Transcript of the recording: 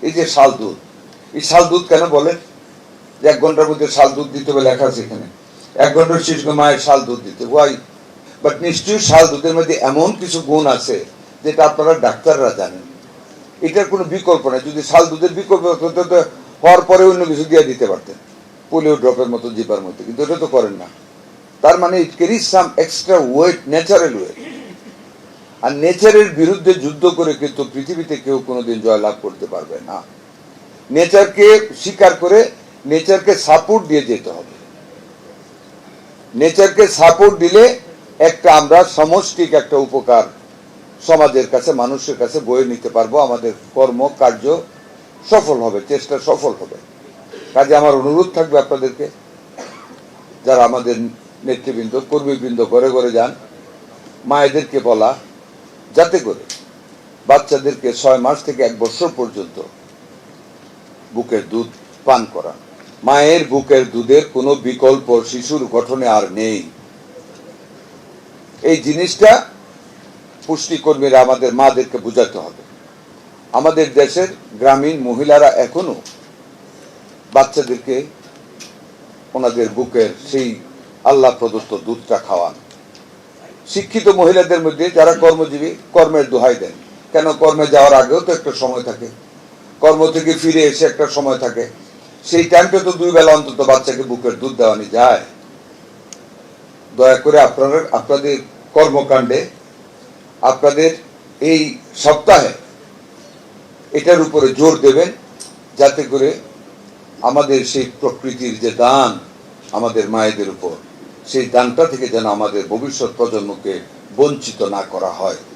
এই যে শাল দুধ, এই শাল দুধ কেন বলেন যে 1 ঘন্টার মধ্যে শাল দুধ দিতে হবে, লেখা আছে এখানে 1 ঘন্টার শেষ মায়ের শাল দুধ দিতে, ওয়াই? বাট নিশ্চয়ই শাল দুধের মধ্যে এমন কিছু গুণ আছে যেটা আপনারা ডাক্তাররা জানেন। এটার কোনো বিকল্প নাই। যদি শাল দুধের বিকল্প হওয়ার পরে অন্য কিছু দিয়ে দিতে পারতেন, পোলিও ড্রপের মতো জিপার মধ্যে, কিন্তু এটা তো করেন না। তার মানে it carries some extra weight, natural weight. আর নেচারের বিরুদ্ধে যুদ্ধ করে কিন্তু পৃথিবীতে কেউ কোনোদিন জয়লাভ করতে পারবে না। নেচারকে স্বীকার করে নেচারকে সাপোর্ট দিয়ে যেতে হবে। নেচারকে সাপোর্ট দিলে একটা আমরা সমষ্টিক একটা উপকার সমাজের কাছে, মানুষের কাছে বয়ে নিতে পারবো। আমাদের কর্ম কার্য সফল হবে, চেষ্টা সফল হবে। কাজে আমার অনুরোধ থাকবে আপনাদেরকে, যারা আমাদের নেতৃবৃন্দ, কর্মীবৃন্দ, ঘরে ঘরে যান, মায়েদেরকে বলা যাতে করে বাচ্চাদেরকে 6 মাস থেকে 1 বছর পর্যন্ত বুকের দুধ পান করা। মায়ের বুকের দুধের কোনো বিকল্প শিশুর গঠনে আর নেই। এই জিনিসটা পুষ্টিকর্মীরা আমাদের মাদেরকে বোঝাতে হবে। আমাদের দেশের গ্রামীণ মহিলারা এখনো বাচ্চাদেরকে ওনাদের বুকের সেই আল্লাহ প্রদত্ত দুধটা খাওয়ান। শিক্ষিত মহিলাদের মধ্যে যারা কর্মজীবী, কর্মের দোহাই দেন। কেন? কর্মে যাওয়ার আগেও তো একটা সময় থাকে, কর্ম থেকে ফিরে এসে একটা সময় থাকে, সেই টাইমটা তো 2 বেলা অন্তত বাচ্চাকে বুকের দুধ দেওয়ানি যায়। দয়া করে আপনারা আপনাদের কর্মকাণ্ডে, আপনাদের এই সপ্তাহে এটার উপরে জোর দেবেন, যাতে করে আমাদের সেই প্রকৃতির যে দান আমাদের মায়েদের উপর, সেই দানটা থেকে যেন আমাদের ভবিষ্যৎ প্রজন্মকে বঞ্চিত না করা হয়।